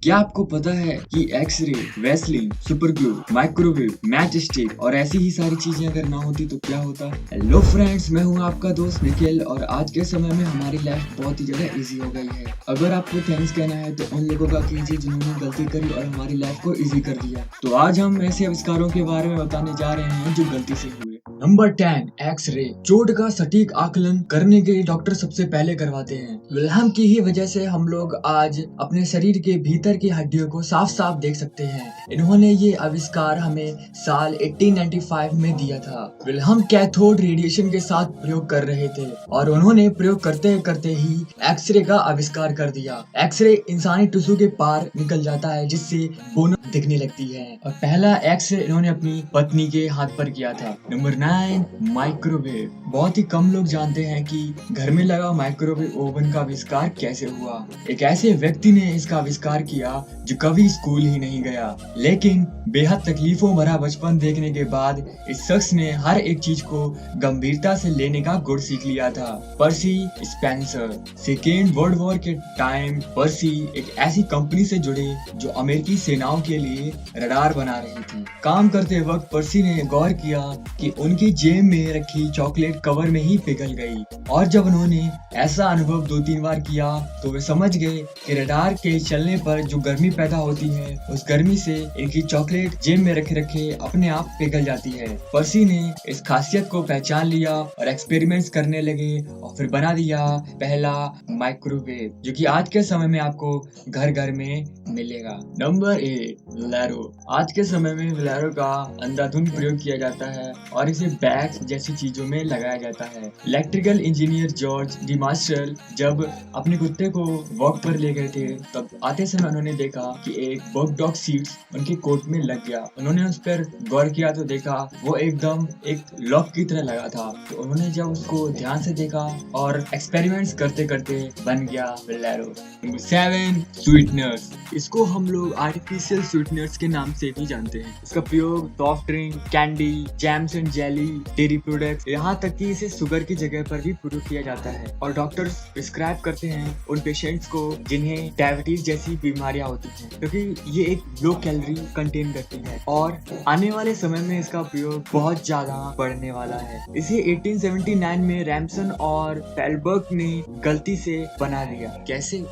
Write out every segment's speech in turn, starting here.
क्या आपको पता है कि x ray, vaseline, super glue, microwave, match stick और ऐसी ही सारी चीजें अगर ना होती तो क्या होता। हेलो फ्रेंड्स, मैं हूं आपका दोस्त निखिल और आज के समय में हमारी लाइफ बहुत ही ज्यादा इजी हो गई है। अगर आपको थैंक्स कहना है तो उन लोगों का कीजिए जिन्होंने गलती करी और हमारी लाइफ को इजी कर दिया। तो आज हम ऐसे आविष्कारों के बारे में बताने जा रहे हैं जो गलती से हुए। Number 10, x ray. चोट का सटीक आकलन करने के लिए डॉक्टर सबसे पहले करवाते हैं। विल्हम की ही वजह से हम लोग आज अपने शरीर के भीतर की हड्डियों को साफ साफ देख सकते हैं। इन्होंने ये आविष्कार हमें साल 1895 में दिया था। विल्हम कैथोड रेडिएशन के साथ प्रयोग कर रहे थे और उन्होंने प्रयोग करते करते ही एक्सरे का आविष्कार कर दिया। एक्सरे इंसानी टिश्यू के पार निकल जाता है जिससे बोन दिखने लगती है और पहला एक्सरे इन्होंने अपनी पत्नी के हाथ पर किया था। Number 9, microwave. बहुत ही कम लोग जानते हैं कि घर में लगा माइक्रोवेव ओवन का आविष्कार कैसे हुआ। एक ऐसे व्यक्ति ने इसका आविष्कार किया जो कभी स्कूल ही नहीं गया, लेकिन बेहद तकलीफों भरा बचपन देखने के बाद इस शख्स ने हर एक चीज को गंभीरता से लेने का गुण सीख लिया था। पर्सी स्पेंसर। सेकेंड वर्ल्ड वॉर के टाइम पर्सी एक ऐसी कंपनी से जुड़े जो अमेरिकी सेनाओं के लिए रडार बना रही थी। काम करते वक्त पर्सी ने गौर किया कि उनकी जेब में रखी चॉकलेट कवर में ही पिघल गई और जब उन्होंने ऐसा अनुभव 2-3 बार किया तो वे समझ गए कि रडार के चलने पर जो गर्मी पैदा होती है उस गर्मी से इनकी चॉकलेट जेब में रखे रखे अपने आप पिघल जाती है। पर्सी ने इस खासियत को पहचान लिया और एक्सपेरिमेंट्स करने लगे और फिर बना दिया पहला माइक्रोवेव जो कि आज के समय में आपको घर घर में मिलेगा। नंबर 8, विलेरो। आज के समय में विलेरो का अंधाधुंध प्रयोग किया जाता है और इसे बैग्स जैसी चीजों में लगाया जाता है। Electrical engineer George de Marshall जब अपने कुत्ते को वॉक पर ले गए थे तब आते समय उन्होंने देखा कि एक बग डॉग सीड्स उनके कोट में लग गया। उन्होंने उस पर गौर किया तो देखा वो एकदम एक लॉक की तरह लगा था। तो उन्होंने जब उसको ध्यान से देखा और एक्सपेरिमेंट्स करते करते बन गया विलेरो। Number 7, sweeteners. इसको हम लोग आर्टिफिशियल स्वीटनर्स के नाम से भी जानते हैं। इसका प्रयोग soft drink, candy, jams and jelly, dairy products, यहाँ तक कि इसे शुगर की जगह पर भी प्रयोग किया जाता है और डॉक्टर्स प्रिस्क्राइब करते हैं उन पेशेंट्स को जिन्हें डायबिटीज जैसी बीमारियां होती हैं क्योंकि ये एक लो कैलोरी कंटेन करती है और आने वाले समय में इसका प्रयोग बहुत ज्यादा बढ़ने वाला है। इसे 1879 में रैमसन और फेलबर्ग ने गलती से बना लिया। कैसे?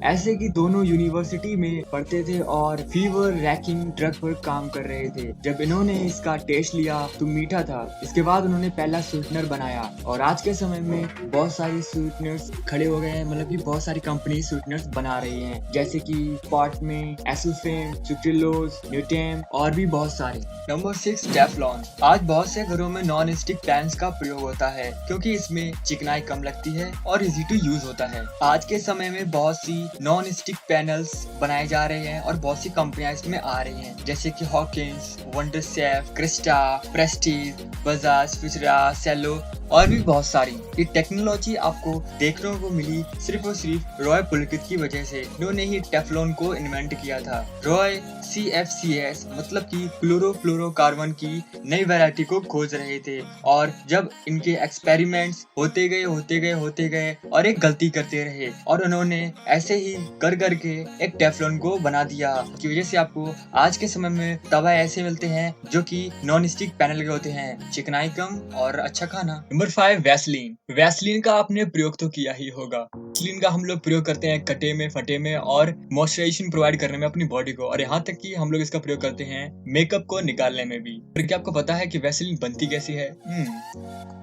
ऐसे कि दोनों यूनिवर्सिटी में पढ़ते थे और फीवर रैकिंग ड्रग पर काम कर रहे थे। जब इन्होंने इसका टेस्ट लिया तो मीठा था। इसके बाद उन्होंने पहला स्वीटनर बनाया और आज के समय में बहुत सारी स्वीटनर्स खड़े हो गए हैं, मतलब कि बहुत सारी कंपनी स्वीटनर्स बना रही हैं जैसे कि पॉट में, एसोफेम, सुक्रिलोज, न्यूटेम और भी बहुत सारे। Number 6, Teflon. आज बहुत से घरों में नॉन स्टिक पैन्स का प्रयोग होता है क्योंकि इसमें चिकनाई कम लगती है और इजी टू यूज होता है। आज के समय में बहुत सी नॉन स्टिक पैनल्स बनाए जा रहे हैं और बहुत सी कंपनियां इसमें आ रही हैं जैसे कि हॉकिंस, वंडर सेफ, क्रिस्टा, प्रेस्टीज, बजाज, फिजरा, सेलो और भी बहुत सारी। ये टेक्नोलॉजी आपको देखने को मिली सिर्फ और सिर्फ रॉय पुलकित की वजह से। इन्होंने ही टेफ्लॉन को इन्वेंट किया था। रॉय CFCS मतलब कि क्लोरोफ्लोरोकार्बन की नई वैरायटी को खोज रहे थे और जब इनके एक्सपेरिमेंट्स होते गए और एक गलती करते रहे और उन्होंने ऐसे ही कर करके एक टेफ्लॉन को बना दिया की वजह से आपको आज के समय में तवा ऐसे मिलते हैं जो कि नॉन स्टिक पैनल के होते हैं, चिकनाई कम और अच्छा खाना। Number 5, Vaseline. वैसलीन का आपने प्रयोग तो किया ही होगा। वैसलीन का हम लोग प्रयोग करते हैं कटे में, फटे में और मॉइस्चराइजेशन प्रोवाइड करने में अपनी बॉडी को और यहाँ तक कि हम लोग इसका प्रयोग करते हैं मेकअप को निकालने में भी। फिर क्या आपको पता है कि वैसलीन बनती कैसी है?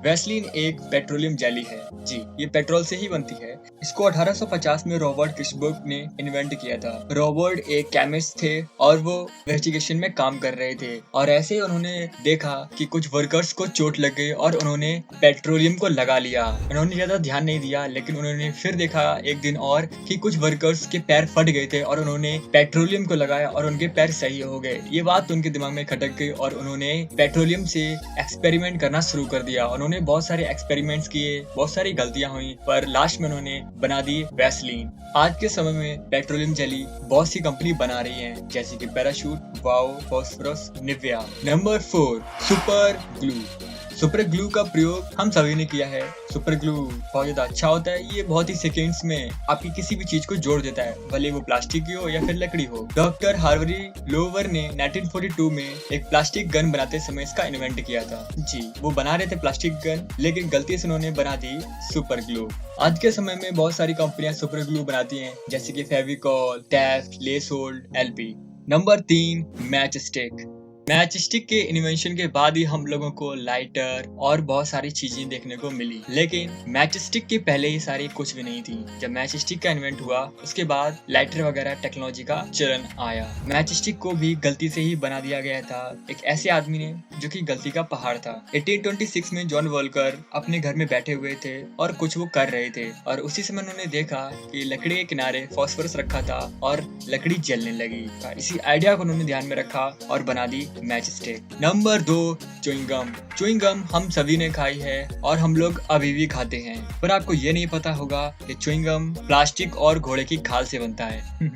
वैसलीन एक पेट्रोलियम जेली है। जी, ये पेट्रोल से ही बनती है। इसको 1850 में रॉबर्ट किशबर्ग ने इन्वेंट किया था। रॉबर्ट एक केमिस्ट थे और वो इन्वेस्टिगेशन में काम कर रहे थे और ऐसे उन्होंने देखा कि कुछ वर्कर्स को चोट लग गई और उन्होंने पेट्रोलियम को लगा लिया। उन्होंने ज्यादा ध्यान नहीं दिया लेकिन उन्होंने फिर देखा एक दिन और कि कुछ वर्कर्स के पैर फट गए थे और उन्होंने पेट्रोलियम को लगाया और उनके पैर सही हो गए। ये बात उनके दिमाग में खटक गई और उन्होंने पेट्रोलियम से एक्सपेरिमेंट करना शुरू कर दिया। उन्होंने बहुत सारे एक्सपेरिमेंट्स किए, बहुत सारी गलतियां हुई पर लास्ट में उन्होंने बना दी वैसलीन। आज के समय में पेट्रोलियम जेली बहुत सी कंपनी बना रही हैं जैसे कि parachute, wow, phosphorus, Nivea. Number 4, super glue. Super glue का प्रयोग हम सभी ने किया है। सुपर ग्लू बहुत ज्यादा अच्छा होता है। ये बहुत ही सेकेंड्स में आपकी किसी भी चीज को जोड़ देता है, भले वो प्लास्टिक की हो या फिर लकड़ी हो। डॉक्टर हार्वरी लोवर ने 1942 में एक प्लास्टिक गन बनाते समय इसका इन्वेंट किया था। जी, वो बना रहे थे प्लास्टिक गन, लेकिन गलती से उन्होंने बना दी सुपर ग्लू। आज के समय में बहुत सारी कंपनियां सुपर ग्लू बनाती हैं, जैसे कि फेविकॉल, टैफ्ट, लेसोल्ड, एलपी। Number 3, matchstick. Matchstick के इन्वेंशन के बाद ही हम लोगों को लाइटर और बहुत सारी चीजें देखने को मिली, लेकिन मैच स्टिक के पहले ये सारी कुछ भी नहीं थी। जब मैच स्टिक का इन्वेंट हुआ उसके बाद लाइटर वगैरह टेक्नोलॉजी का चलन आया। मैच स्टिक को भी गलती से ही बना दिया गया था एक ऐसे आदमी ने जो कि गलती का पहाड़ था। 1826 में जॉन वॉल्कर अपने घर में बैठे हुए थे और कुछ वो कर रहे थे, और उसी समय उन्होंने देखा कि लकड़ी के किनारे फास्फोरस रखा था और लकड़ी जलने लगी। इसी आइडिया को उन्होंने ध्यान में रखा और बना दी match stick. Number 2, chewing gum. Chewing gum हम सभी ने खाई है और हम लोग अभी भी खाते हैं, पर आपको ये नहीं पता होगा कि च्युइंगम प्लास्टिक और घोड़े की खाल से बनता है।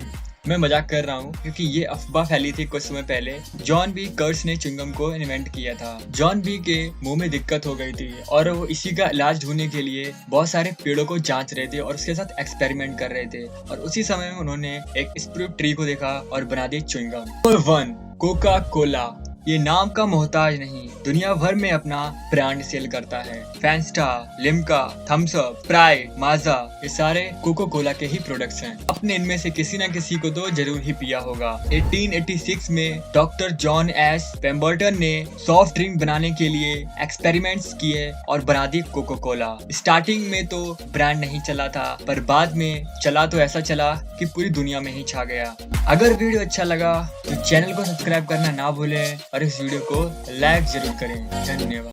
मैं मजाक कर रहा हूँ, क्योंकि ये अफवाह फैली थी कुछ समय पहले। जॉन बी कर्स ने च्युइंगम को इन्वेंट किया था। जॉन बी के मुंह में दिक्कत हो गई थी और वो इसी का इलाज ढूंढने के लिए बहुत सारे पेड़ों को जांच रहे थे और उसके साथ एक्सपेरिमेंट कर रहे थे, और उसी समय में उन्होंने एक स्प्रूट ट्री को देखा और बना दी च्युइंगम। Number 1, Coca Cola. ये नाम का मोहताज नहीं, दुनिया भर में अपना ब्रांड सेल करता है। फैंस्टा, लिम्का, थम्स अप, प्राइड, माजा, ये सारे कोका कोला के ही प्रोडक्ट्स हैं। अपने इनमें से किसी न किसी को तो जरूर ही पिया होगा। 1886 में डॉक्टर जॉन एस पेम्बर्टन ने सॉफ्ट ड्रिंक बनाने के लिए एक्सपेरिमेंट्स किए और बना दी कोका कोला। स्टार्टिंग में तो ब्रांड नहीं चला था, पर बाद में चला तो ऐसा चला कि पूरी दुनिया में ही छा गया। अगर वीडियो अच्छा लगा तो चैनल को सब्सक्राइब करना ना भूलें और इस वीडियो को लाइक जरूर करें। धन्यवाद।